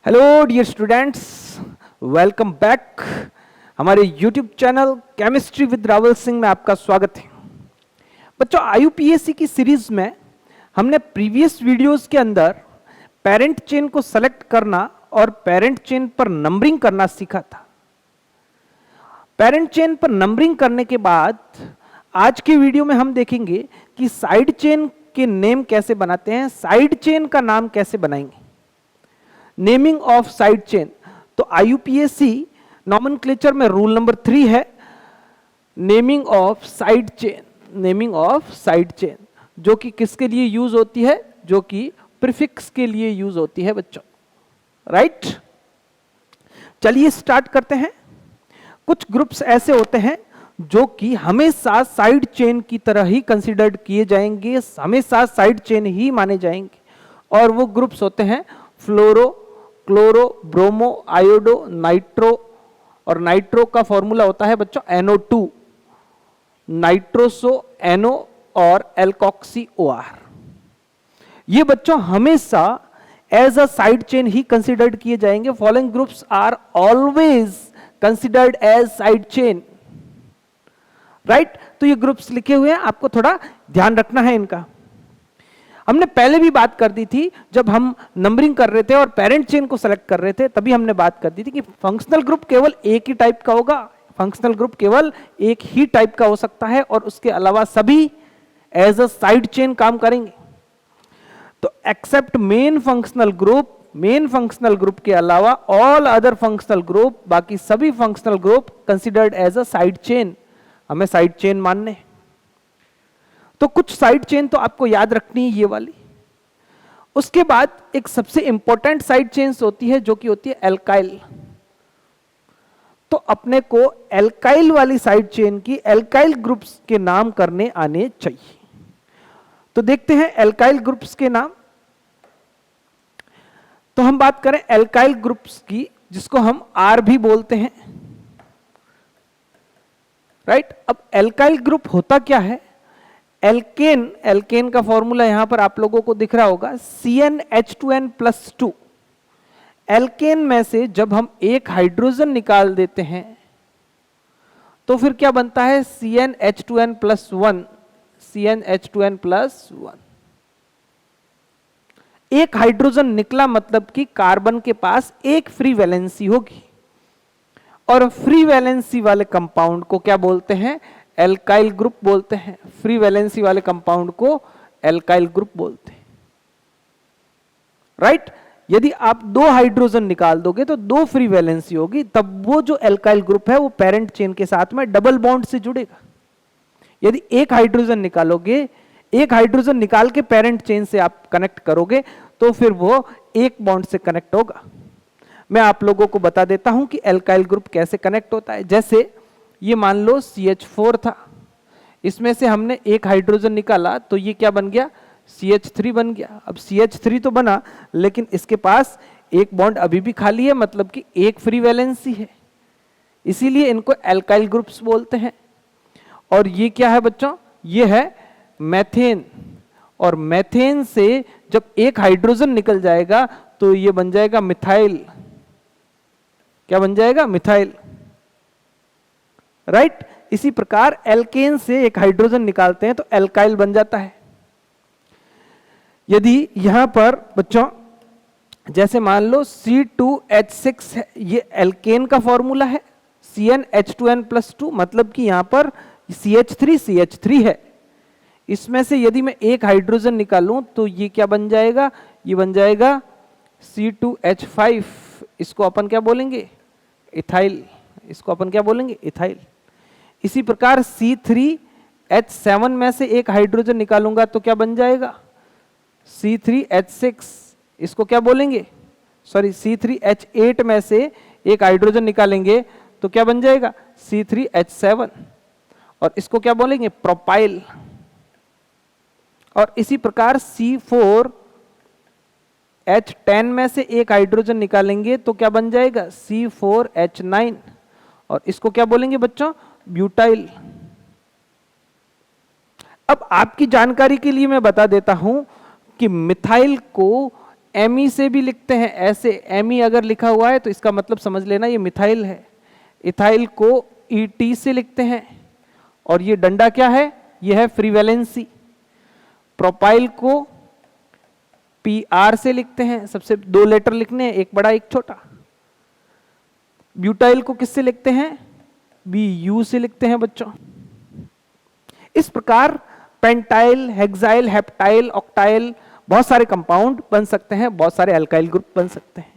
Hello dear students, welcome back. हमारे YouTube channel chemistry with Rawal Singh में आपका स्वागत है। बच्चों, आईयूपीएससी की सीरीज में हमने प्रीवियस वीडियोस के अंदर पेरेंट चेन को सेलेक्ट करना और पेरेंट चेन पर नंबरिंग करना सीखा था। पेरेंट चेन पर नंबरिंग करने के बाद आज के वीडियो में हम देखेंगे कि साइड चेन के नेम कैसे बनाते हैं, साइड चेन का नाम कैसे बनाएंगे। नेमिंग ऑफ साइड चेन, तो आईयूपीएससी नॉमेनक्लेचर में रूल नंबर 3 है naming of side chain. Naming of side chain जो कि किसके लिए यूज होती है, जो कि प्रीफिक्स के लिए यूज होती है बच्चों, राइट। चलिए स्टार्ट करते हैं। कुछ ग्रुप्स ऐसे होते हैं जो कि हमेशा साइड चेन की तरह ही कंसीडर्ड किए जाएंगे, हमेशा साइड चेन ही माने जाएंगे, और वो ग्रुप्स होते हैं fluoro, chloro, bromo, iodo, nitro. और नाइट्रो का फॉर्मूला होता है बच्चों NO2, नाइट्रोसो, NO और एल्कोक्सी OR। ये बच्चों हमेशा एज अ साइड चेन ही कंसीडर्ड किए जाएंगे। Following groups are always considered as side chain, right. तो ये ग्रुप्स लिखे हुए हैं, आपको थोड़ा ध्यान रखना है इनका। हमने पहले भी बात कर दी थी जब हम नंबरिंग कर रहे थे और पेरेंट चेन को सेलेक्ट कर रहे थे, तभी हमने बात कर दी थी कि फंक्शनल ग्रुप केवल एक ही टाइप का होगा। फंक्शनल ग्रुप केवल एक ही टाइप का हो सकता है और उसके अलावा सभी एज अ साइड चेन काम करेंगे। तो एक्सेप्ट मेन फंक्शनल ग्रुप के अलावा ऑल अदर फंक्शनल ग्रुप, बाकी सभी functional group considered as a side chain, हमें साइड चेन मानने। तो कुछ साइड चेन तो आपको याद रखनी है ये वाली। उसके बाद एक सबसे इंपॉर्टेंट साइड चेन्स होती है जो कि होती है एल्काइल। तो अपने को एल्काइल वाली साइड चेन की एल्काइल ग्रुप्स के नाम करने आने चाहिए। तो देखते हैं एल्काइल ग्रुप्स के नाम। तो हम बात करें एल्काइल ग्रुप्स की, जिसको हम R भी बोलते हैं, राइट। अब एल्काइल ग्रुप होता क्या है? एल्केन का फॉर्मूला यहां पर आप लोगों को दिख रहा होगा, CnH2n+2। एल्केन में से जब हम एक हाइड्रोजन निकाल देते हैं तो फिर क्या बनता है? CnH2n+1। CnH2n+1। एक हाइड्रोजन निकला मतलब कि कार्बन के पास एक फ्री वैलेंसी होगी, और फ्री वैलेंसी वाले कंपाउंड को क्या बोलते हैं? एल्काइल ग्रुप बोलते हैं। फ्री वैलेंसी वाले कंपाउंड को एल्काइल ग्रुप बोलते हैं, राइट। यदि आप दो हाइड्रोजन निकाल दोगे तो दो फ्री वैलेंसी होगी, तब वो जो एल्काइल ग्रुप है वो पेरेंट चेन के साथ में डबल बॉन्ड से जुड़ेगा। यदि एक हाइड्रोजन निकालोगे, एक हाइड्रोजन निकाल के पेरेंट चेन से आप कनेक्ट करोगे तो फिर वो एक बॉन्ड से कनेक्ट होगा। मैं आप लोगों को बता देता हूं कि एल्काइल ग्रुप कैसे कनेक्ट होता है। जैसे ये मान लो CH4 था, इसमें से हमने एक हाइड्रोजन निकाला तो ये क्या बन गया? CH3 बन गया। अब CH3 तो बना, लेकिन इसके पास एक बॉन्ड अभी भी खाली है, मतलब कि एक फ्री वैलेंसी है, इसीलिए इनको एल्काइल ग्रुप्स बोलते हैं। और ये क्या है बच्चों? ये है मेथेन, और मेथेन से जब एक हाइड्रोजन निकल जाएगा तो ये बन जाएगा मिथाइल। क्या बन जाएगा? Methyl, right. इसी प्रकार एल्केन से एक हाइड्रोजन निकालते हैं तो एल्काइल बन जाता है। यदि यहां पर बच्चों जैसे मान लो C2H6 है, ये एल्केन का फॉर्मूला है, CnH2n+2, मतलब कि यहां पर CH3 है। इसमें से यदि मैं एक हाइड्रोजन निकालूं तो ये क्या बन जाएगा? ये बन जाएगा C2H5। इसको अपन क्या बोलेंगे? इथाइल। इसको अपन क्या बोलेंगे? इथाइल। इसी प्रकार C3H7 में से एक हाइड्रोजन निकालूंगा तो क्या बन जाएगा? C3H6। इसको क्या बोलेंगे? सॉरी, C3H8 में से एक हाइड्रोजन निकालेंगे तो क्या बन जाएगा? C3H7। और इसको क्या बोलेंगे? प्रोपाइल। और इसी प्रकार C4H10 में से एक हाइड्रोजन निकालेंगे तो क्या बन जाएगा? C4H9। और इसको क्या बोलेंगे बच्चों? ब्यूटाइल। अब आपकी जानकारी के लिए मैं बता देता हूं कि मिथाइल को एमी से भी लिखते हैं, ऐसे एमी अगर लिखा हुआ है तो इसका मतलब समझ लेना ये मिथाइल है। इथाइल को ET से लिखते हैं, और ये डंडा क्या है, ये है फ्री वैलेंसी। प्रोपाइल को PR से लिखते हैं, सबसे 2 लेटर लिखने हैं, एक बड़ा एक छोटा। ब्यूटाइल को किससे लिखते हैं, BU से लिखते हैं बच्चों। इस प्रकार पेंटाइल, हेक्साइल, हेप्टाइल, ऑक्टाइल, बहुत सारे कंपाउंड बन सकते हैं, बहुत सारे अल्काइल ग्रुप बन सकते हैं।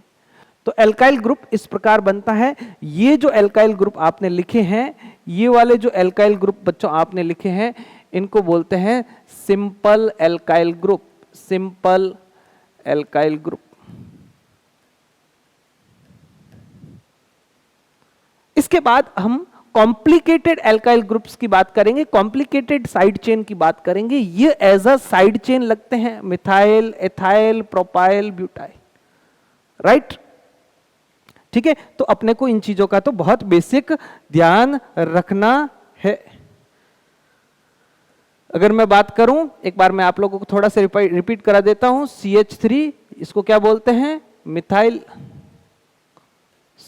तो अल्काइल ग्रुप इस प्रकार बनता है। ये जो अल्काइल ग्रुप आपने लिखे हैं, ये वाले जो अल्काइल ग्रुप बच्चों आपने लिखे हैं, इनको बोलते हैं simple alkyl group. Simple alkyl group. इसके बाद हम कॉम्प्लिकेटेड अल्काइल ग्रुप्स की बात करेंगे, कॉम्प्लिकेटेड साइड चेन की बात करेंगे। ये एज अ साइड चेन लगते हैं, methyl, ethyl, propyl, butyl, right. ठीक है, तो अपने को इन चीजों का तो बहुत बेसिक ध्यान रखना है। अगर मैं बात करूं, एक बार मैं आप लोगों को थोड़ा सा रिपीट करा देता हूं। CH3 इसको क्या बोलते हैं, मिथाइल।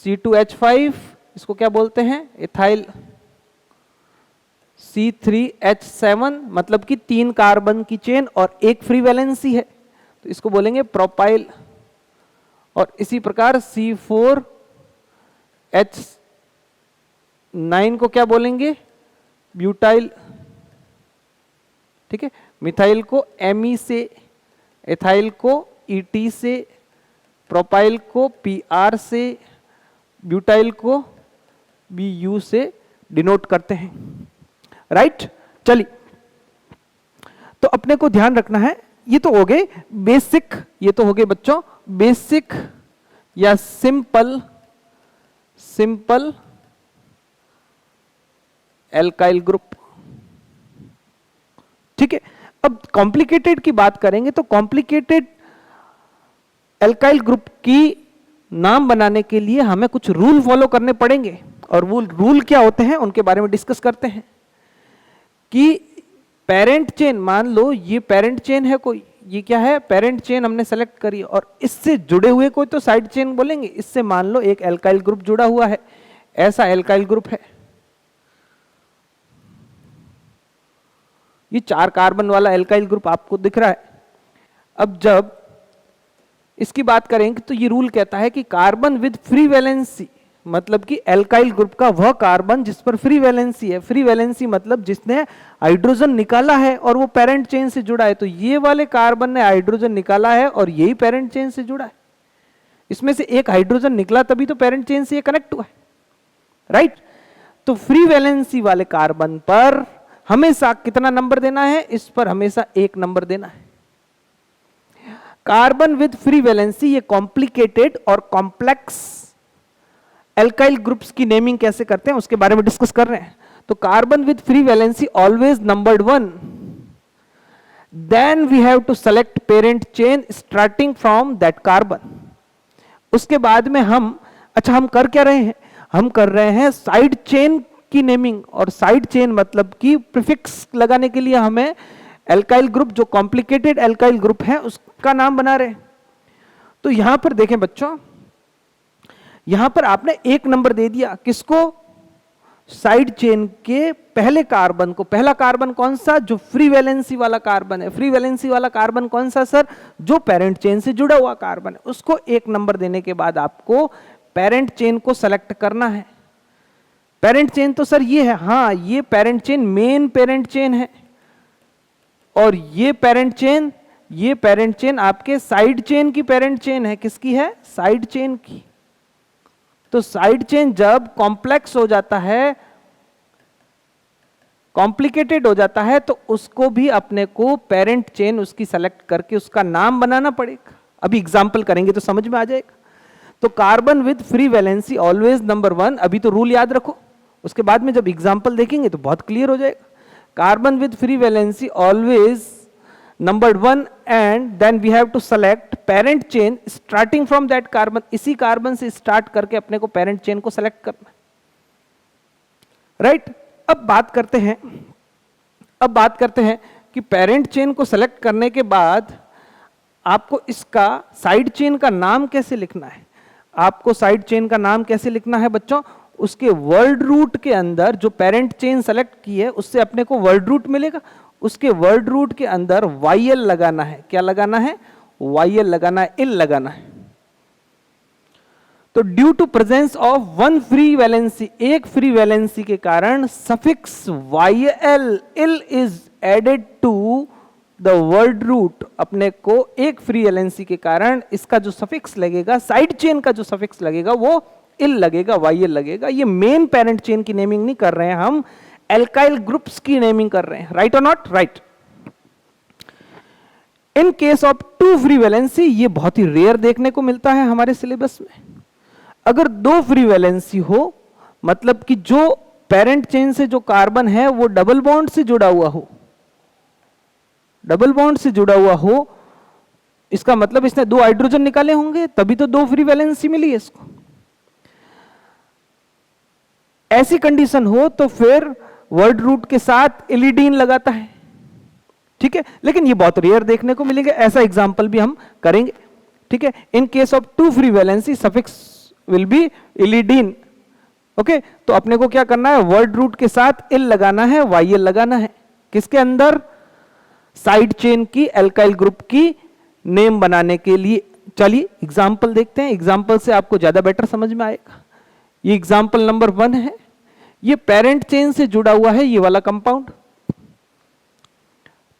C2H5 इसको क्या बोलते हैं, इथाइल। C3H7 मतलब कि 3 कार्बन की चेन और 1 फ्री वैलेंसी है, तो इसको बोलेंगे प्रोपाइल। और इसी प्रकार C4H9 को क्या बोलेंगे, ब्यूटाइल। ठीक है, मिथाइल को Me से, एथाइल को ET से, प्रोपाइल को PR से, ब्यूटाइल को BU से डिनोट करते हैं, राइट। चलिए, तो अपने को ध्यान रखना है, ये तो हो गए बेसिक, ये तो हो गए बच्चों बेसिक या सिंपल अल्काइल ग्रुप। ठीक है, अब कॉम्प्लिकेटेड की बात करेंगे तो कॉम्प्लिकेटेड अल्काइल ग्रुप की नाम बनाने के लिए हमें कुछ रूल फॉलो करने पड़ेंगे, और वो रूल क्या होते हैं उनके बारे में डिस्कस करते हैं। कि पेरेंट चेन, मान लो ये पेरेंट चेन है कोई, ये क्या है, पेरेंट चेन हमने सेलेक्ट करी, और इससे जुड़े हुए कोई तो साइड चेन बोलेंगे। इससे मान लो एक अल्काइल ग्रुप जुड़ा हुआ है, ऐसा अल्काइल ग्रुप है, ये 4 कार्बन वाला अल्काइल ग्रुप आपको दिख रहा है। अब जब इसकी बात करेंगे तो ये रूल कहता है कि कार्बन विद फ्री वैलेंसी, मतलब कि अल्काइल ग्रुप का वह कार्बन जिस पर फ्री वैलेंसी है। फ्री वैलेंसी मतलब जिसने हाइड्रोजन निकाला है और वो पेरेंट चेन से जुड़ा है। तो ये वाले कार्बन ने हाइड्रोजन निकाला है और यही पेरेंट चेन से जुड़ा है। इसमें से एक हाइड्रोजन निकला तभी तो पेरेंट चेन से ये कनेक्ट हुआ है, राइट। तो फ्री वैलेंसी वाले कार्बन पर हमेशा कितना नंबर देना है, इस पर हमेशा 1 नंबर देना है। कार्बन विद फ्री वैलेंसी, ये कॉम्प्लिकेटेड और कॉम्प्लेक्स अल्काइल ग्रुप्स की नेमिंग कैसे करते हैं उसके बारे में डिस्कस कर रहे हैं। तो carbon with free valency always numbered 1, then we have to select parent chain starting from that carbon. उसके बाद में हम कर क्या रहे हैं, हम कर रहे हैं साइड चेन की नेमिंग। और साइड चेन मतलब कि प्रीफिक्स लगाने के लिए हमें अल्काइल ग्रुप, जो कॉम्प्लिकेटेड अल्काइल ग्रुप है, उसका नाम बना रहे हैं। तो यहां पर देखें बच्चों, यहां पर आपने 1 नंबर दे दिया किसको, साइड चेन के पहले कार्बन को। पहला कार्बन कौन सा, जो फ्री वैलेंसी वाला कार्बन है। फ्री वैलेंसी वाला कार्बन कौन सा सर, जो पेरेंट चेन से जुड़ा हुआ कार्बन है। उसको 1 नंबर देने के बाद आपको पेरेंट चेन को सेलेक्ट करना है। पेरेंट चेन तो सर ये है, हाँ ये parent chain main parent chain है, और ये पेरेंट चेन आपके साइड चेन की पेरेंट चेन है। किसकी है, साइड चेन की। तो साइड चेन जब कॉम्प्लेक्स हो जाता है, कॉम्प्लिकेटेड हो जाता है, तो उसको भी अपने को पेरेंट चेन उसकी सेलेक्ट करके उसका नाम बनाना पड़ेगा। अभी एग्जांपल करेंगे तो समझ में आ जाएगा। तो carbon with free valency always number 1, अभी तो रूल याद रखो, उसके बाद में जब एग्जांपल देखेंगे तो बहुत क्लियर हो जाएगा। Carbon with free valency always numbered 1 and then we have to select parent chain starting from that carbon। इसी कार्बन से स्टार्ट करके अपने को पेरेंट चेन को सेलेक्ट करना, राइट। अब बात करते हैं कि पेरेंट चेन को सेलेक्ट करने के बाद आपको इसका साइड चेन का नाम कैसे लिखना है, आपको साइड चेन का नाम कैसे लिखना है बच्चों, उसके वर्ड रूट के अंदर जो पेरेंट चेन सेलेक्ट की है उससे अपने को वर्ड रूट मिलेगा, उसके वर्ड रूट के अंदर YL लगाना है, क्या लगाना है, YL लगाना है, इल लगाना है। तो due to presence of one free valency, एक फ्री वैलेंसी के कारण suffix YL yl is added to the word root, अपने को एक फ्री वैलेंसी के कारण इसका जो सफिक्स लगेगा, साइड चेन का जो सफिक्स लगेगा वो इल लगेगा, YL लगेगा। ये मेन पेरेंट चेन की नेमिंग नहीं कर रहे हैं हम, एल्काइल ग्रुप्स की नेमिंग कर रहे हैं, राइट और not, right. In case of two free valency, ये बहुत ही रेयर देखने को मिलता है हमारे सिलेबस में। अगर दो फ्री वैलेंसी हो, मतलब कि जो पेरेंट चेन से जो कार्बन है वो डबल बॉन्ड से जुड़ा हुआ हो, डबल बॉन्ड से जुड़ा हुआ हो, इसका मतलब इसने दो हाइड्रोजन निकाले होंगे तभी तो दो फ्री वैलेंसी मिली है इसको। ऐसी कंडीशन हो तो फिर वर्ड रूट के साथ इलिडीन लगाता है, ठीक है, लेकिन ये बहुत रेयर देखने को मिलेगा, ऐसा एग्जांपल भी हम करेंगे, ठीक है। In case of two free valency suffix will be ylidene, okay. तो अपने को क्या करना है, वर्ड रूट के साथ इल लगाना है, YL लगाना है, किसके अंदर, साइड चेन की एल्काइल ग्रुप की नेम बनाने के लिए। चलिए एग्जांपल देखते हैं, एग्जांपल से आपको ज्यादा बेटर समझ में आएगा। ये एग्जांपल नंबर 1 है, ये पेरेंट चेन से जुड़ा हुआ है ये वाला कंपाउंड।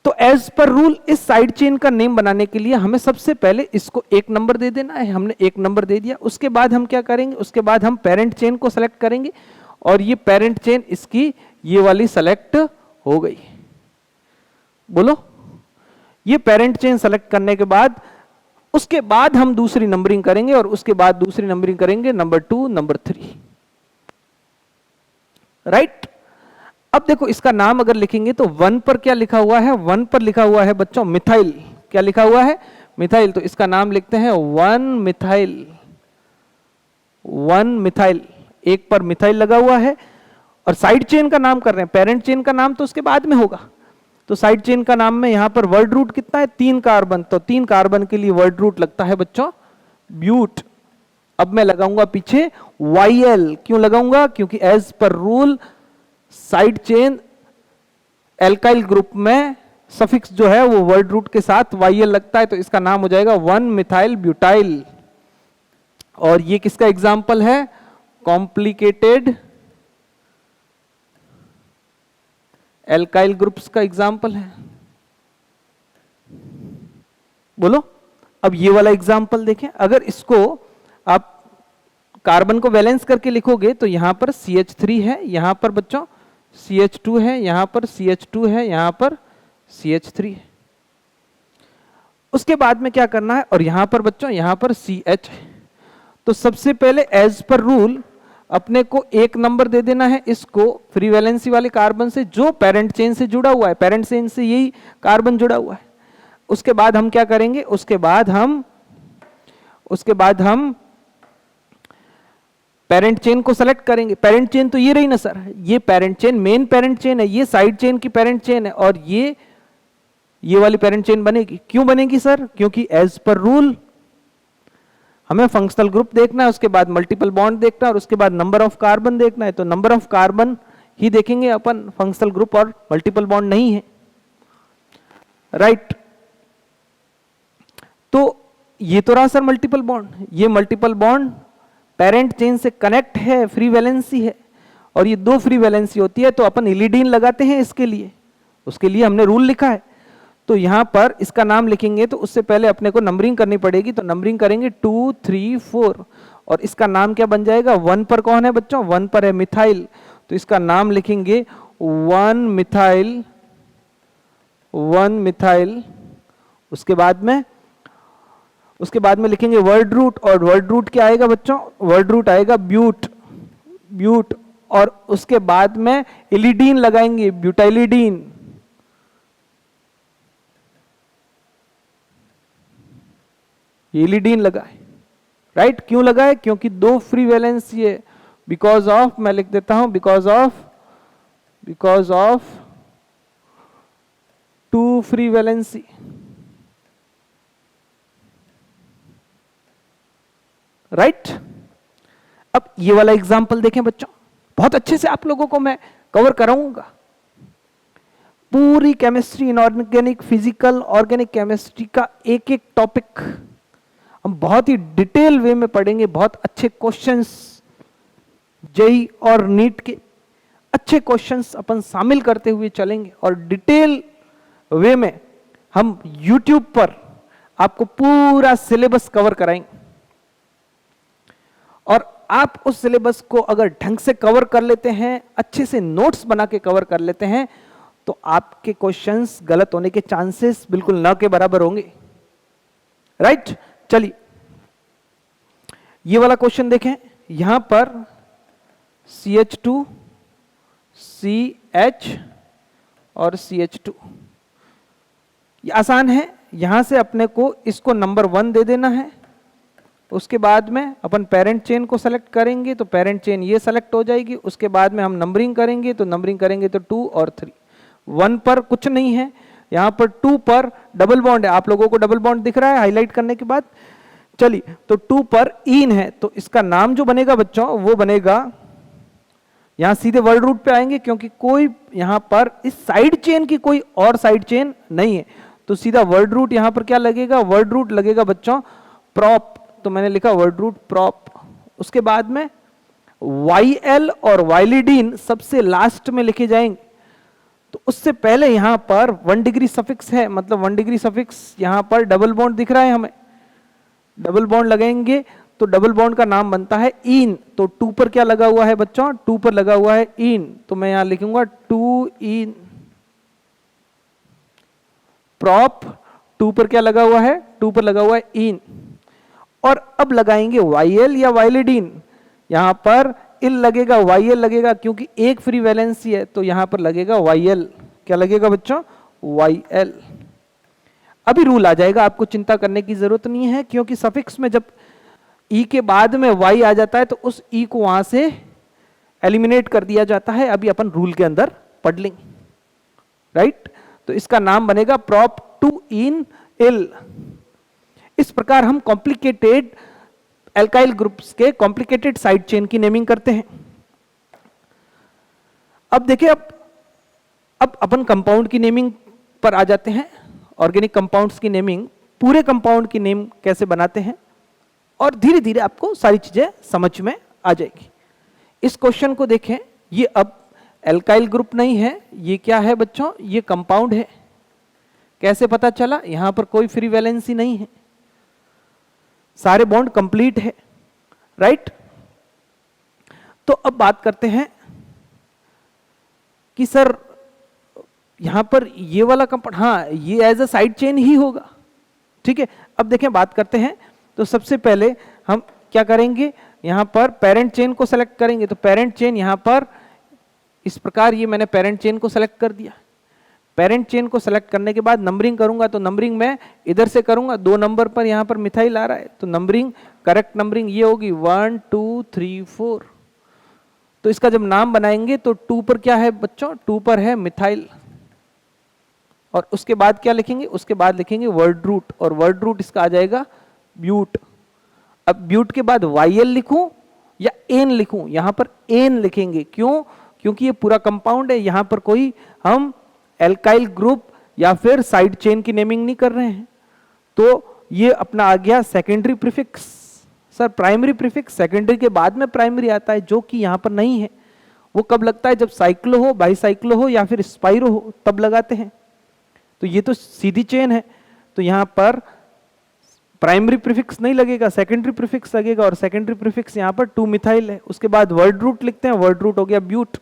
तो एज पर रूल इस साइड चेन का नेम बनाने के लिए हमें सबसे पहले इसको 1 नंबर दे देना है, हमने 1 नंबर दे दिया। उसके बाद हम क्या करेंगे, उसके बाद हम पेरेंट चेन को सेलेक्ट करेंगे और ये पेरेंट चेन इसकी ये वाली सेलेक्ट हो गई। बोलो, ये पेरेंट चेन सेलेक्ट करने के बाद उसके बाद हम दूसरी नंबरिंग करेंगे और उसके बाद दूसरी नंबरिंग करेंगे नंबर 2, नंबर 3, राइट। अब देखो इसका नाम अगर लिखेंगे तो 1 पर क्या लिखा हुआ है, 1 पर लिखा हुआ है बच्चों मिथाइल, क्या लिखा हुआ है, मिथाइल। तो इसका नाम लिखते हैं 1 मिथाइल, 1 मिथाइल, 1 पर मिथाइल लगा हुआ है। और साइड चेन का नाम कर रहे हैं, पेरेंट चेन का नाम तो उसके बाद में होगा। तो साइड चेन का नाम में यहां पर वर्ड रूट कितना है, 3 कार्बन, तो 3 कार्बन के लिए वर्ड रूट लगता है बच्चों ब्यूट। अब मैं लगाऊंगा पीछे YL, क्यों लगाऊंगा, क्योंकि as per rule side chain alkyl group में सफिक्स जो है वो वर्ड रूट के साथ YL लगता है, तो इसका नाम हो जाएगा 1 मिथाइल ब्यूटाइल। और ये किसका एग्जाम्पल है, कॉम्प्लिकेटेड एल्काइल ग्रुप्स का एग्जाम्पल है। बोलो, अब ये वाला एग्जाम्पल देखें, अगर इसको आप कार्बन को वैलेंस करके लिखोगे तो यहां पर CH3 है, यहां पर बच्चों CH2 है, यहां पर CH2 है, यहां पर CH3 है। उसके बाद में क्या करना है, और यहां पर बच्चों यहां पर CH है। तो सबसे पहले एज पर रूल अपने को 1 नंबर दे देना है इसको फ्री वैलेंसी वाले कार्बन से जो पेरेंट चेन से जुड़ा हुआ है, पेरेंट चेन से यही कार्बन जुड़ा हुआ है। उसके बाद हम क्या करेंगे, उसके बाद हम पेरेंट चेन को सेलेक्ट करेंगे। पेरेंट चेन तो ये रही ना सर, ये parent chain main parent chain है, ये साइड चेन की पेरेंट चेन है, और ये वाली पेरेंट चेन बनेगी। क्यों बनेगी सर, क्योंकि एज पर रूल हमें फंक्शनल ग्रुप देखना है, उसके बाद मल्टीपल बॉन्ड देखना है, और उसके बाद नंबर ऑफ कार्बन देखना है। तो नंबर ऑफ कार्बन ही देखेंगे अपन, फंक्शनल ग्रुप और मल्टीपल बॉन्ड नहीं है, राइट। तो ये तो रहा सर मल्टीपल बॉन्ड, ये मल्टीपल बॉन्ड पेरेंट चेन से कनेक्ट है, फ्री वैलेंसी है, और ये 2 फ्री वैलेंसी होती है तो अपन इलिडीन लगाते हैं इसके लिए, उसके लिए हमने रूल लिखा है। तो यहां पर इसका नाम लिखेंगे तो उससे पहले अपने को नंबरिंग करनी पड़ेगी, तो नंबरिंग करेंगे 2, 3, 4, और इसका नाम क्या बन जाएगा, 1 पर कौन है बच्चों, 1 पर है मिथाइल, तो इसका नाम लिखेंगे 1 मिथाइल, 1 मिथाइल। उसके बाद में लिखेंगे वर्ड रूट, और वर्ड रूट क्या आएगा बच्चों, वर्ड रूट आएगा ब्यूट, ब्यूट, और उसके बाद में इलिडीन लगाएंगे, ब्यूटाइलिडीन, इलिडीन लगाए, राइट। क्यों लगाए, क्योंकि 2 फ्री वैलेंसी है, बिकॉज ऑफ, मैं लिख देता हूं because of 2 free valency, right. अब ये वाला एग्जाम्पल देखें बच्चों, बहुत अच्छे से आप लोगों को मैं कवर कराऊंगा। पूरी chemistry, inorganic, physical, organic chemistry का एक एक टॉपिक हम बहुत ही डिटेल वे में पढ़ेंगे। बहुत अच्छे क्वेश्चंस, जेई और नीट के अच्छे क्वेश्चंस अपन शामिल करते हुए चलेंगे और डिटेल वे में हम YouTube पर आपको पूरा सिलेबस कवर कराएंगे। और आप उस सिलेबस को अगर ढंग से कवर कर लेते हैं, अच्छे से नोट्स बना के कवर कर लेते हैं, तो आपके क्वेश्चंस गलत होने के चांसेस बिल्कुल न के बराबर होंगे। राइट, चलिए ये वाला क्वेश्चन देखें। यहां पर CH2, CH और CH2, ये आसान है। यहां से अपने को इसको नंबर 1 दे देना है। उसके बाद में अपन पेरेंट चेन को सेलेक्ट करेंगे तो पेरेंट चेन ये सेलेक्ट हो जाएगी। उसके बाद में हम नंबरिंग करेंगे तो नंबरिंग करेंगे तो 2 और 3। 1 पर कुछ नहीं है, यहां पर 2 पर डबल बॉन्ड है। आप लोगों को डबल बॉन्ड दिख रहा है हाईलाइट करने के बाद? चलिए, तो 2 पर इन है, तो इसका नाम जो बनेगा बच्चों वो बनेगा, यहां सीधे वर्ड रूट पे आएंगे क्योंकि कोई यहां पर इस साइड चेन की कोई और साइड चेन नहीं है, तो सीधा वर्ड रूट यहां पर क्या लगेगा? वर्ड रूट लगेगा बच्चों प्रॉप। तो मैंने लिखा वर्ड रूट प्रॉप। उसके बाद में YL और वाइलिडीन सबसे लास्ट में लिखे जाएंगे। तो उससे पहले यहां पर 1 डिग्री सफिक्स है, मतलब 1 डिग्री सफिक्स यहां पर डबल बॉन्ड दिख रहा है हमें, डबल बॉन्ड लगेंगे तो डबल बॉन्ड का नाम बनता है इन। तो 2 पर क्या लगा हुआ है बच्चों? 2 पर लगा हुआ है इन, तो मैं यहां लिखूंगा 2 इन प्रॉप। 2 पर क्या लगा हुआ है? 2 पर लगा हुआ है इन। और अब लगाएंगे YL या वाइलिडीन। यहां पर इल लगेगा, YL लगेगा, क्योंकि एक फ्री वैलेंसी है तो यहां पर लगेगा YL। क्या लगेगा बच्चों? YL। अभी रूल आ जाएगा, आपको चिंता करने की जरूरत नहीं है, क्योंकि सफिक्स में जब ई के बाद में Y आ जाता है तो उस ई को वहां से एलिमिनेट कर दिया जाता है। अभी अपन रूल के अंदर पढ़ लेंगे। राइट, तो इसका नाम बनेगा प्रॉप 2 इन इल। इस प्रकार हम कॉम्प्लिकेटेड एल्काइल ग्रुप्स के कॉम्प्लिकेटेड साइड चेन की नेमिंग करते हैं। अब देखिए, अब अपन कंपाउंड की नेमिंग पर आ जाते हैं। ऑर्गेनिक कंपाउंड्स की नेमिंग, पूरे कंपाउंड की नेम कैसे बनाते हैं, और धीरे धीरे आपको सारी चीजें समझ में आ जाएगी। इस क्वेश्चन को देखें, ये अब एल्काइल ग्रुप नहीं है, ये क्या है बच्चों? ये कंपाउंड है। कैसे पता चला? यहां पर कोई फ्री वैलेंसी नहीं है, सारे बॉन्ड कंप्लीट है। राइट, तो अब बात करते हैं कि सर यहां पर ये वाला कंपाउंड, हाँ ये एज अ साइड चेन ही होगा। ठीक है, अब देखें बात करते हैं। तो सबसे पहले हम क्या करेंगे? यहां पर पेरेंट चेन को सेलेक्ट करेंगे। तो पेरेंट चेन यहां पर इस प्रकार, ये मैंने पेरेंट चेन को सेलेक्ट कर दिया। पेरेंट चेन को सेलेक्ट करने के बाद नंबरिंग करूंगा, तो नंबरिंग मैं इधर से करूंगा। 2 नंबर पर यहां पर मिथाइल आ रहा है, तो नंबरिंग, करेक्ट नंबरिंग ये होगी 1 2 3 4। तो इसका जब नाम बनाएंगे तो 2 पर क्या है बच्चों? 2 पर है मिथाइल। और उसके बाद क्या लिखेंगे? उसके बाद लिखेंगे वर्ड रूट, और वर्ड रूट इसका आ जाएगा ब्यूट। अब ब्यूट के बाद YL लिखूं या एन लिखूं? यहां पर एन लिखेंगे। क्यों? क्योंकि ये पूरा कंपाउंड है, यहां पर कोई हम एल्काइल ग्रुप या फिर साइड चेन की नेमिंग नहीं कर रहे हैं। तो ये अपना आ गया secondary prefix. Sir primary prefix secondary के बाद में प्राइमरी आता है, जो कि यहां पर नहीं है। वो कब लगता है? जब साइक्लो हो, बाईसाइक्लो हो या फिर स्पाइरो हो, तब लगाते हैं। तो ये तो सीधी चेन है, तो यहां पर प्राइमरी प्रीफिक्स नहीं लगेगा, सेकेंडरी प्रीफिक्स लगेगा। और सेकेंडरी प्रीफिक्स यहां पर 2 मिथाइल है। उसके बाद वर्ड रूट लिखते हैं, वर्ड रूट हो गया ब्यूट।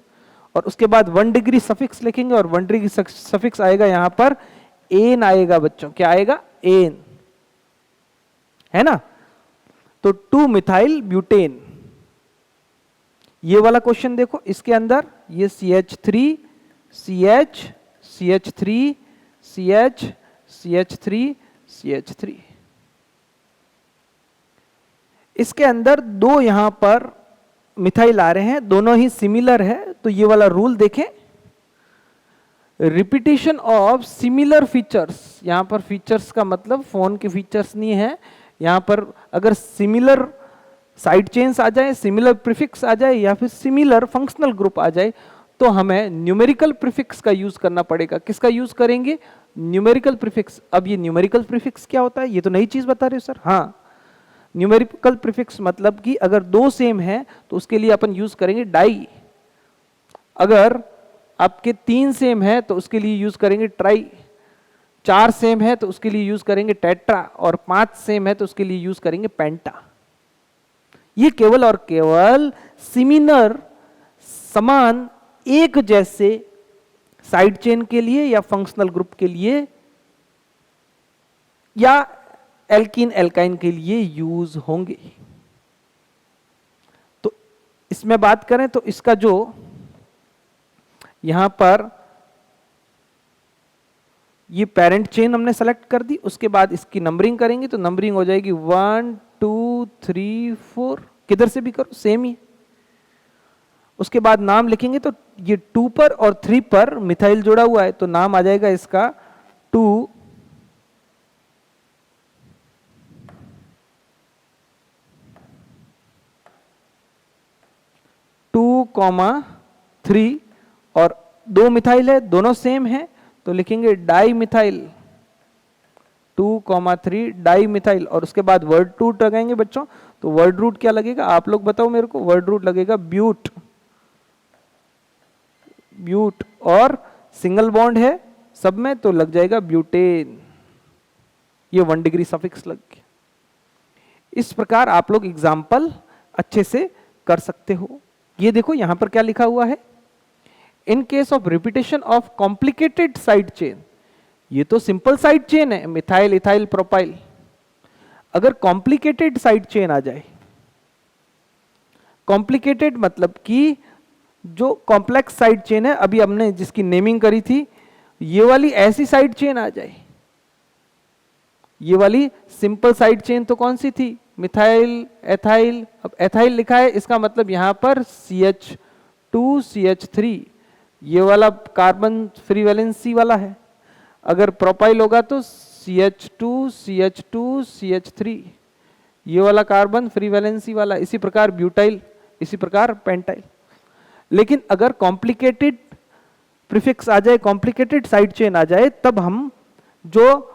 और उसके बाद 1 डिग्री सफिक्स लिखेंगे, और 1 डिग्री सफिक्स आएगा यहां पर एन आएगा बच्चों। क्या आएगा? एन, है ना। तो 2 मिथाइल ब्यूटेन। ये वाला क्वेश्चन देखो, इसके अंदर ये CH3 CH CH3 CH CH3 CH3, इसके अंदर 2 यहां पर मिथाइल आ रहे हैं, दोनों ही सिमिलर है। तो ये वाला रूल देखें, रिपीटिशन ऑफ सिमिलर फीचर्स। यहां पर फीचर्स का मतलब फोन के फीचर्स नहीं है, यहां पर अगर सिमिलर साइड चेन्स आ जाए, सिमिलर प्रीफिक्स आ जाए या फिर सिमिलर फंक्शनल ग्रुप आ जाए, तो हमें न्यूमेरिकल प्रीफिक्स का यूज करना पड़ेगा। किसका यूज करेंगे? Numerical prefix. अब ये न्यूमेरिकल प्रीफिक्स क्या होता है? ये तो नई चीज बता रहे हो सर। हाँ, न्यूमेरिकल प्रीफिक्स मतलब कि अगर दो सेम है तो उसके लिए अपन यूज करेंगे डाई, अगर आपके 3 सेम है तो उसके लिए यूज करेंगे ट्राई, 4 सेम है तो उसके लिए यूज करेंगे टेट्रा, और 5 सेम है तो उसके लिए यूज करेंगे पेंटा। ये केवल और केवल सिमिलर, समान, एक जैसे साइड चेन के लिए या फंक्शनल ग्रुप के लिए या एल्कीन एल्काइन के लिए यूज होंगे। तो इसमें बात करें तो इसका जो यहां पर ये पेरेंट चेन हमने सेलेक्ट कर दी, उसके बाद इसकी नंबरिंग करेंगे तो नंबरिंग हो जाएगी 1 2 3 4, किधर से भी करो सेम ही। उसके बाद नाम लिखेंगे तो ये 2 पर और 3 पर मिथाइल जुड़ा हुआ है तो नाम आ जाएगा इसका 2 3, और 2 मिथाइल है, दोनों सेम है तो लिखेंगे डाई मिथाइल 2, 3 डाई मिथाइल, और उसके बाद वर्ड रूट लगाएंगे बच्चों। तो वर्ड रूट क्या लगेगा आप लोग बताओ मेरे को? वर्ड रूट लगेगा ब्यूट, ब्यूट, और सिंगल बॉन्ड है सब में तो लग जाएगा ब्यूटेन। ये 1 डिग्री सफिक्स लग गया। इस प्रकार आप लोग एग्जाम्पल अच्छे से कर सकते हो। ये देखो यहां पर क्या लिखा हुआ है, in case of repetition of complicated side chain. ये तो सिंपल साइड चेन है, मिथाइल इथाइल प्रोपाइल। अगर कॉम्प्लिकेटेड साइड चेन आ जाए, कॉम्प्लिकेटेड मतलब कि जो कॉम्प्लेक्स साइड चेन है, अभी हमने जिसकी नेमिंग करी थी, ये वाली ऐसी साइड चेन आ जाए, ये वाली सिंपल साइड चेन तो कौन सी थी? Methyl ethyl. अब एथाइल लिखा है, इसका मतलब यहां पर CH2 CH3, ये वाला कार्बन फ्री वैलेंसी वाला है। अगर प्रोपाइल होगा तो CH2 CH2 CH3, ये वाला कार्बन फ्री वैलेंसी वाला। इसी प्रकार ब्यूटाइल, इसी प्रकार पेंटाइल। लेकिन अगर कॉम्प्लिकेटेड प्रीफिक्स आ जाए, कॉम्प्लिकेटेड साइड चेन आ जाए, तब हम जो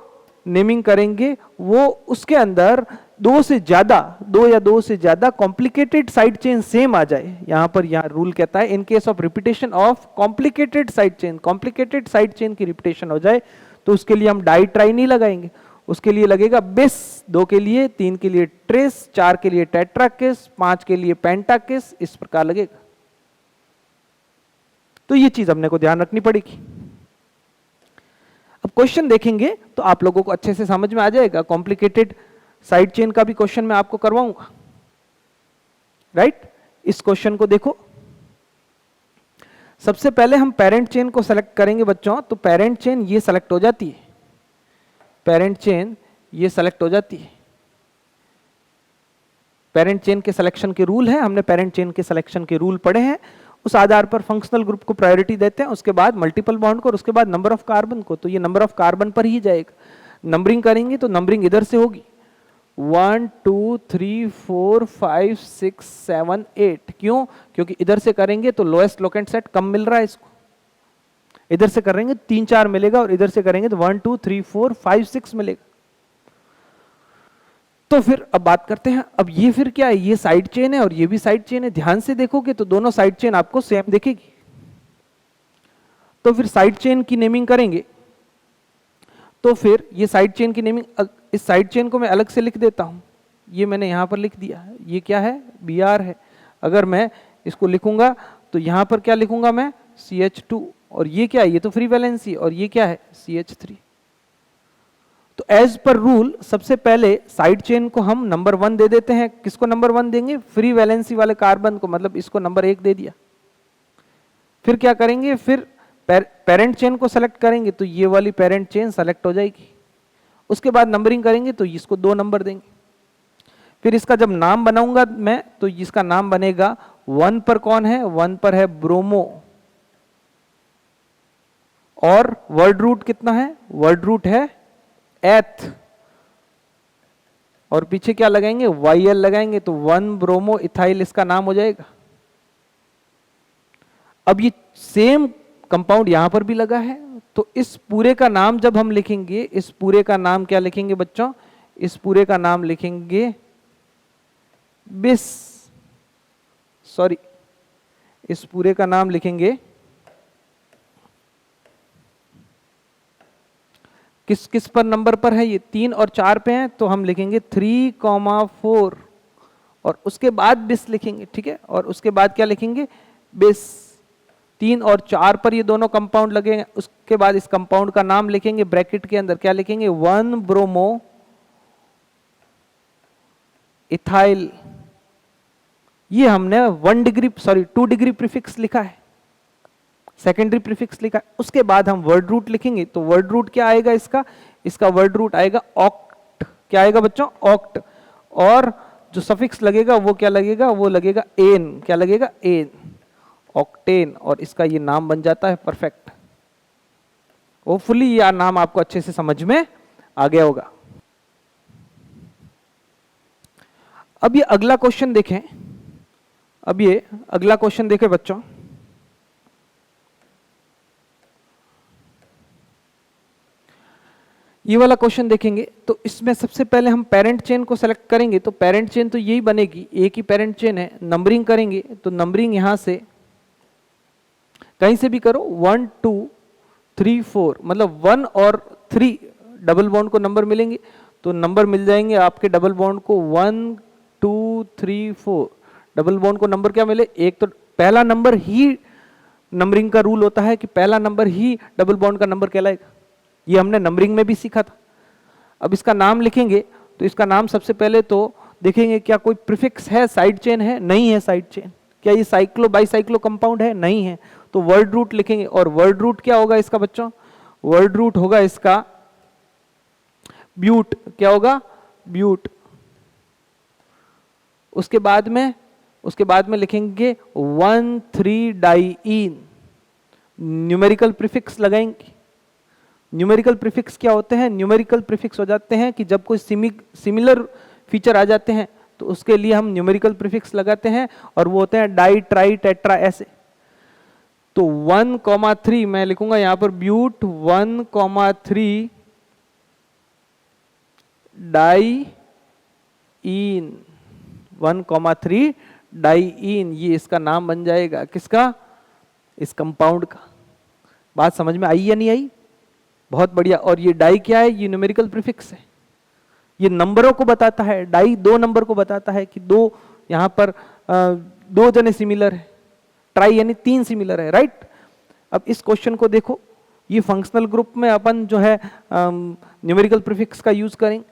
नेमिंग करेंगे वो उसके अंदर 2 या 2 से ज्यादा कॉम्प्लिकेटेड साइड चेन सेम आ जाए। यहां पर यहां रूल कहता है in case of repetition of complicated side chain, complicated side chain की रिपीटेशन हो जाए तो उसके लिए हम डाई ट्राई नहीं लगाएंगे, उसके लिए लगेगा बिस, 2 के लिए, 3 के लिए ट्रेस, 4 के लिए टेट्राकिस, 5 के लिए पेंटाकिस, इस प्रकार लगेगा। तो ये चीज हमने को ध्यान रखनी पड़ेगी। अब क्वेश्चन देखेंगे तो आप लोगों को अच्छे से समझ में आ जाएगा। कॉम्प्लिकेटेड साइड चेन का भी क्वेश्चन मैं आपको करवाऊंगा, राइट? इस क्वेश्चन को देखो। सबसे पहले हम पेरेंट चेन को सेलेक्ट करेंगे बच्चों। तो पेरेंट चेन ये सेलेक्ट हो जाती है, पेरेंट चेन ये सेलेक्ट हो जाती है। पेरेंट चेन के सिलेक्शन के रूल हैं, हमने पेरेंट चेन के सिलेक्शन के रूल पढ़े हैं। उस आधार पर फंक्शनल ग्रुप को प्रायोरिटी देते हैं, उसके बाद मल्टीपल बॉन्ड को, और उसके बाद नंबर ऑफ कार्बन को। तो ये नंबर ऑफ कार्बन पर ही जाएगा। नंबरिंग करेंगे तो नंबरिंग इधर से होगी 1 2 3 4 5 6 7 8। क्यों? क्योंकि इधर से करेंगे तो लोएस्ट लोकेंट सेट कम मिल रहा है इसको, इधर से करेंगे 3 4 मिलेगा, और इधर से करेंगे तो 1 2 3 4 5 6 मिलेगा। तो फिर अब बात करते हैं, अब ये फिर क्या है? ये साइड चेन है और ये भी साइड चेन है। ध्यान से देखोगे तो दोनों साइड चेन आपको सेम दिखेगी। तो फिर साइड चेन की नेमिंग करेंगे। तो फिर ये साइड चेन की नेमिंग, इस साइड चेन को मैं अलग से लिख देता हूं। ये मैंने यहां पर लिख दिया, ये क्या है? Br है। अगर मैं इसको लिखूंगा तो यहां पर क्या लिखूंगा मैं? CH2। और ये क्या है? ये तो फ्री वैलेंसी, और ये क्या है? CH3। तो एज पर रूल सबसे पहले साइड चेन को हम नंबर 1 दे देते हैं। किसको नंबर 1 देंगे? फ्री वैलेंसी वाले कार्बन को, मतलब इसको नंबर 1 दे दिया। फिर क्या करेंगे? फिर पेरेंट चेन को सेलेक्ट करेंगे तो ये वाली पेरेंट चेन सेलेक्ट हो जाएगी। उसके बाद नंबरिंग करेंगे तो इसको 2 नंबर देंगे। फिर इसका जब नाम बनाऊंगा मैं तो इसका नाम बनेगा 1 पर कौन है? 1 पर है ब्रोमो। और वर्ड रूट कितना है? वर्ड रूट है एथ। और पीछे क्या लगाएंगे, YL लगाएंगे, तो 1 ब्रोमो इथाइल इसका नाम हो जाएगा। अब ये सेम कंपाउंड यहां पर भी लगा है, तो इस पूरे का नाम जब हम लिखेंगे, इस पूरे का नाम क्या लिखेंगे बच्चों, इस पूरे का नाम लिखेंगे बिस, सॉरी, इस पूरे का नाम लिखेंगे किस किस पर नंबर पर है, ये 3 और 4 पे हैं, तो हम लिखेंगे 3,4 और उसके बाद बिस लिखेंगे, ठीक है। और उसके बाद क्या लिखेंगे, बिस। 3 और 4 पर ये दोनों कंपाउंड लगेंगे, उसके बाद इस कंपाउंड का नाम लिखेंगे, ब्रैकेट के अंदर क्या लिखेंगे, 1 ब्रोमो इथाइल। ये हमने 2 डिग्री प्रीफिक्स लिखा है, सेकेंडरी प्रीफिक्स लिखा है। उसके बाद हम वर्ड रूट लिखेंगे, तो वर्ड रूट क्या आएगा इसका वर्ड रूट आएगा ऑक्ट। क्या आएगा बच्चों, ऑक्ट। और जो सफिक्स लगेगा वो क्या लगेगा, वो लगेगा एन। क्या लगेगा, एन, ऑक्टेन। और इसका ये नाम बन जाता है परफेक्ट। होपफुली ये नाम आपको अच्छे से समझ में आ गया होगा। अब ये अगला क्वेश्चन देखें, अब ये अगला क्वेश्चन देखें बच्चों। ये वाला क्वेश्चन देखेंगे तो इसमें सबसे पहले हम पेरेंट चेन को सेलेक्ट करेंगे, तो पेरेंट चेन तो यही बनेगी, एक ही पेरेंट चेन है। नंबरिंग करेंगे तो नंबरिंग यहां से कहीं से भी करो, 1 2 3 4, मतलब 1 और 3 डबल बॉन्ड को नंबर मिलेंगे, तो नंबर मिल जाएंगे आपके डबल बॉन्ड को 1 2 3 4। डबल बॉन्ड को नंबर क्या मिले, एक तो पहला नंबर ही, नंबरिंग का रूल होता है कि पहला नंबर ही डबल बॉन्ड का नंबर कहलाएगा। ये हमने नंबरिंग में भी सीखा था। अब इसका नाम लिखेंगे, तो इसका नाम सबसे पहले तो देखेंगे क्या कोई प्रीफिक्स है, साइड चेन है, नहीं है साइड चेन। क्या ये साइक्लो बाइसाइक्लो कंपाउंड है, नहीं है, तो वर्ड रूट लिखेंगे। और वर्ड रूट क्या होगा इसका बच्चों, वर्ड रूट होगा इसका ब्यूट। क्या होगा, ब्यूट। उसके बाद में लिखेंगे 1,3 डाइईन। न्यूमेरिकल प्रीफिक्स लगाएंगे। न्यूमेरिकल प्रीफिक्स क्या होते हैं, न्यूमेरिकल प्रीफिक्स हो जाते हैं कि जब कोई सिमिलर फीचर आ जाते हैं तो उसके लिए हम न्यूमेरिकल प्रीफिक्स लगाते हैं, और वो होते हैं डाई, ट्राई, टेट्रा, ऐसे। तो 1,3 मैं लिखूंगा यहां पर ब्यूट 1,3 डाइईन, 1,3 डाइईन, ये इसका नाम बन जाएगा किसका, इस कंपाउंड का। बात समझ में आई या नहीं आई, बहुत बढ़िया। और ये डाई क्या है, ये न्यूमेरिकल प्रीफिक्स है, ये नंबरों को बताता है। डाई 2 नंबर को बताता है कि 2 यहां पर 2 जने सिमिलर है। ट्राई यानी 3 सिमिलर है, राइट। अब इस क्वेश्चन को देखो, ये फंक्शनल ग्रुप में अपन जो है न्यूमेरिकल प्रीफिक्स का यूज करेंगे,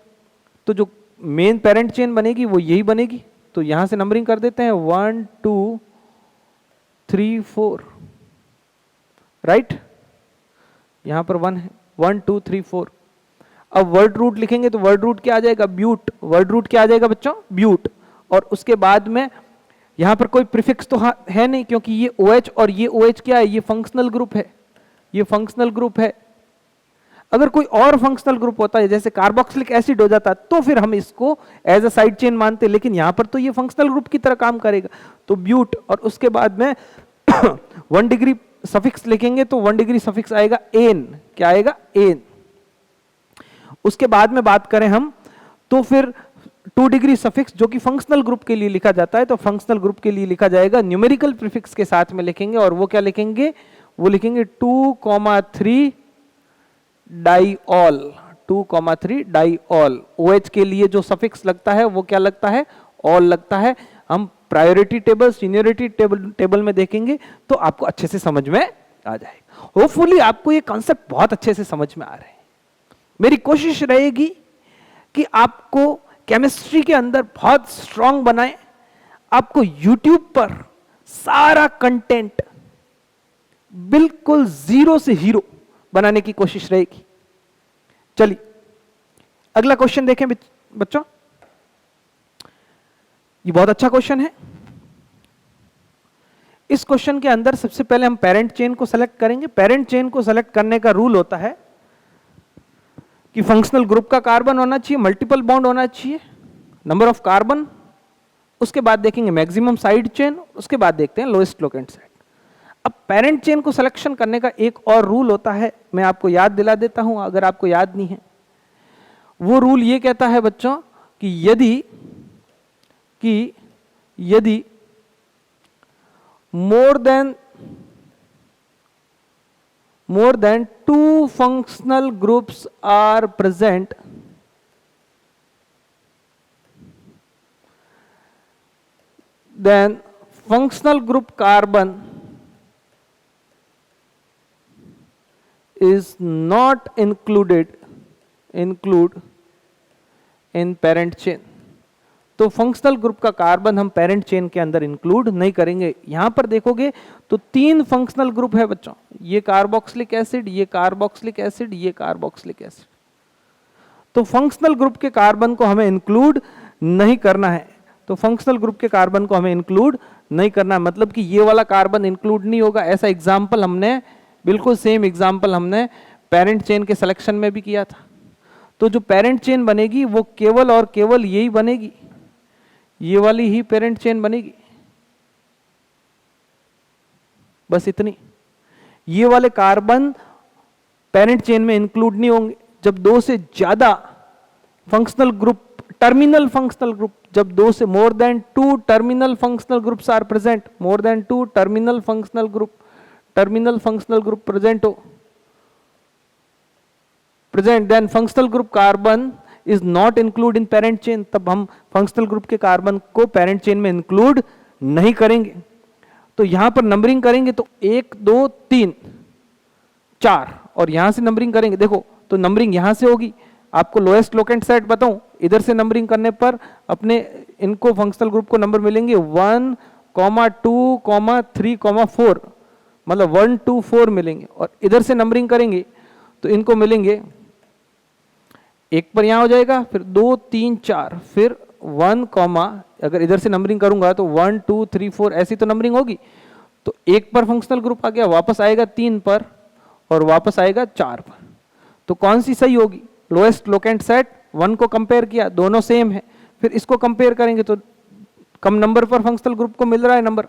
तो जो मेन पेरेंट चेन बनेगी वो यही बनेगी। तो यहां से नंबरिंग कर देते हैं 1 2 3 4, राइट। यहां पर 1 है, 1 2 3 4। अब वर्ड रूट लिखेंगे तो वर्ड रूट क्या आ जाएगा, ब्यूट। वर्ड रूट क्या आ जाएगा बच्चों, ब्यूट। और उसके बाद में यहां पर कोई प्रीफिक्स तो है नहीं, क्योंकि ये OH और ये OH क्या है, ये फंक्शनल ग्रुप है, ये फंक्शनल ग्रुप है। अगर कोई और फंक्शनल ग्रुप होता है, जैसे कार्बोक्सिलिक एसिड हो जाता, तो फिर हम इसको एज अ साइड चेन मानते, लेकिन यहां पर तो ये फंक्शनल ग्रुप की तरह काम करेगा, तो ब्यूट। और उसके बाद में 1 डिग्री सफिक्स लिखेंगे, तो 1 डिग्री सफिक्स आएगा एन। क्या आएगा, एन। उसके बाद में बात करें हम, तो फिर 2 डिग्री सफिक्स जो कि फंक्शनल ग्रुप के लिए लिखा जाता है, तो फंक्शनल ग्रुप के लिए लिखा जाएगा न्यूमेरिकल प्रीफिक्स के साथ में लिखेंगे। और वो क्या लिखेंगे, वो लिखेंगे 2,3 डाइऑल। 2,3 डाइऑल। OH के लिए जो सफिक्स लगता है वो क्या लगता है, ऑल लगता है। हम प्रायोरिटी टेबल, सीनियरिटी टेबल में देखेंगे तो आपको अच्छे से समझ में आ जाएगा। होपफुली आपको ये कॉन्सेप्ट बहुत अच्छे से समझ में आ रहे हैं। मेरी कोशिश रहेगी कि आपको केमिस्ट्री के अंदर बहुत स्ट्रांग बनाएं, आपको YouTube पर सारा कंटेंट बिल्कुल 0 से हीरो बनाने की कोशिश रहेगी। चलिए अगला क्वेश्चन देखें बच्चों। ये बहुत अच्छा क्वेश्चन है। इस क्वेश्चन के अंदर सबसे पहले हम पेरेंट चेन को सेलेक्ट करेंगे। पेरेंट चेन को सेलेक्ट करने का रूल होता है कि फंक्शनल ग्रुप का कार्बन होना चाहिए, मल्टीपल बॉन्ड होना चाहिए, नंबर ऑफ कार्बन, उसके बाद देखेंगे मैक्सिमम साइड चेन, उसके बाद देखते हैं लोएस्ट लोकेंट साइड। अब पेरेंट चेन को सिलेक्शन करने का एक और रूल होता है, मैं आपको याद दिला देता हूं अगर आपको याद नहीं है। वो रूल ये कहता है बच्चों कि यदि मोर than 2 functional groups are present, then functional group carbon is not include in parent chain। तो फंक्शनल ग्रुप का कार्बन हम पेरेंट चेन के अंदर इंक्लूड नहीं करेंगे। यहां पर देखोगे तो 3 फंक्शनल ग्रुप है बच्चों, ये कार्बोक्सिलिक एसिड, ये कार्बोक्सिलिक एसिड, ये कार्बोक्सिलिक एसिड। तो फंक्शनल ग्रुप के कार्बन को हमें इंक्लूड नहीं करना है, तो फंक्शनल ग्रुप के कार्बन को हमें इंक्लूड नहीं करना है, मतलब कि ये वाला कार्बन इंक्लूड नहीं होगा। ऐसा एग्जाम्पल हमने, बिल्कुल सेम एग्जाम्पल हमने पेरेंट चेन के सिलेक्शन में भी किया था। तो जो पेरेंट चेन बनेगी वो केवल और केवल यही बनेगी, ये वाली ही पेरेंट चेन बनेगी, बस इतनी। ये वाले कार्बन पेरेंट चेन में इंक्लूड नहीं होंगे। जब 2 से ज्यादा functional group, terminal functional group, जब 2 से more than 2 terminal functional groups are present, more than 2 terminal functional group present, then functional group carbon is not include in parent chain. तब हम फंक्शनल ग्रुप के कार्बन को parent chain में include नहीं करेंगे। तो यहां पर नंबरिंग करेंगे तो 1 2 3 4, और यहां से नंबरिंग करेंगे, देखो तो नंबरिंग यहां से होगी। आपको लोएस्ट लोकेंट साइड बताऊं, इधर से नंबरिंग करने पर अपने इनको फंक्शनल ग्रुप को नंबर मिलेंगे 1, 2, 3, 4, मतलब 1 2 4 मिलेंगे। और इधर से नंबरिंग करेंगे तो इनको मिलेंगे, एक पर यहां हो जाएगा, फिर 2 3 4, फिर 1, अगर इधर से नंबरिंग करूंगा तो 1 2 3 4 ऐसी तो नंबरिंग होगी। तो 1 पर फंक्शनल ग्रुप आ गया, वापस आएगा 3 पर और वापस आएगा 4 पर। तो कौन सी सही होगी? लोएस्ट लोकेंट सेट 1 को कंपेयर किया, दोनों सेम है, फिर इसको कंपेयर करेंगे तो कम नंबर पर फंक्शनल ग्रुप को मिल रहा है नंबर,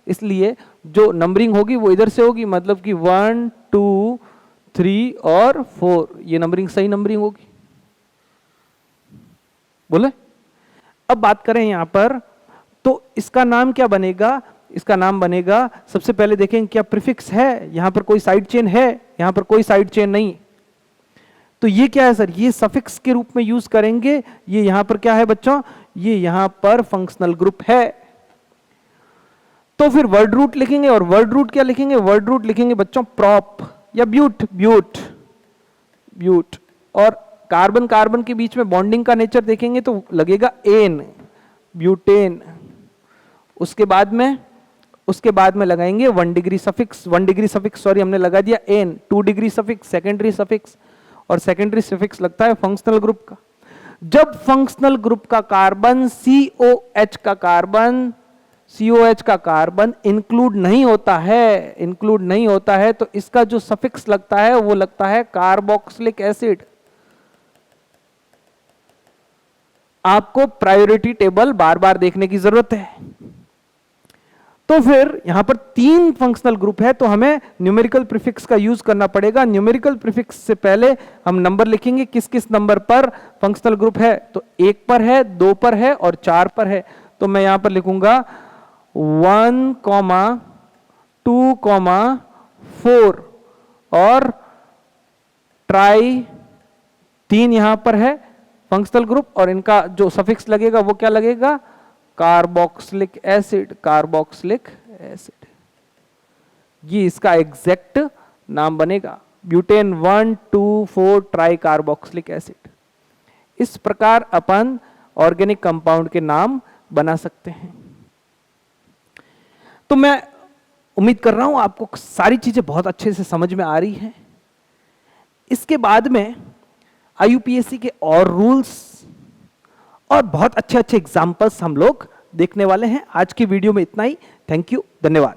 इसलिए जो नंबरिंग होगी वो इधर से होगी, मतलब कि 1 2 3 और 4, ये नंबरिंग सही नंबरिंग होगी। बोले अब बात करें यहां पर, तो इसका नाम क्या बनेगा? इसका नाम बनेगा, सबसे पहले देखें क्या प्रीफिक्स है, यहां पर कोई साइड चेन है, यहां पर कोई साइड चेन नहीं। तो ये क्या है सर? ये सफिक्स के रूप में यूज करेंगे। ये यहां पर क्या है बच्चों? ये यहां पर फंक्शनल ग्रुप है। तो फिर वर्ड रूट लिखेंगे, और वर्ड रूट क्या लिखेंगे? वर्ड रूट लिखेंगे बच्चों प्रॉप या ब्यूट। और कार्बन कार्बन के बीच में बॉन्डिंग का नेचर देखेंगे तो लगेगा एन, ब्यूटेन। उसके बाद में लगाएंगे 1 डिग्री सफिक्स, सॉरी हमने लगा दिया एन, 2 डिग्री सफिक्स, सेकेंडरी सफिक्स, और सेकेंडरी सफिक्स लगता है फंक्शनल ग्रुप का। जब फंक्शनल ग्रुप का कार्बन COH का कार्बन इंक्लूड नहीं होता है, तो इसका जो सफिक्स लगता है वो लगता है कार्बोक्सिलिक एसिड। आपको प्रायोरिटी टेबल बार बार देखने की जरूरत है। तो फिर यहां पर 3 फंक्शनल ग्रुप है, तो हमें न्यूमेरिकल प्रीफिक्स का यूज करना पड़ेगा। न्यूमेरिकल प्रीफिक्स से पहले हम नंबर लिखेंगे, किस किस नंबर पर फंक्शनल ग्रुप है। तो 1 पर है, 2 पर है और 4 पर है। तो मैं यहां पर लिखूंगा 1, 2, 4, और ट्राई 3 यहां पर है फंक्शनल ग्रुप, और इनका जो सफिक्स लगेगा वो क्या लगेगा? Carboxylic acid. ये इसका एग्जैक्ट नाम बनेगा, ब्यूटेन 1 2 4 ट्राई कार्बोक्सिलिक एसिड। इस प्रकार अपन ऑर्गेनिक कंपाउंड के नाम बना सकते हैं। तो मैं उम्मीद कर रहा हूं आपको सारी चीजें बहुत अच्छे से समझ में आ रही हैं। इसके बाद में IUPAC के और रूल्स और बहुत अच्छे एग्जाम्पल्स हम लोग देखने वाले हैं। आज की वीडियो में इतना ही। थैंक यू, धन्यवाद।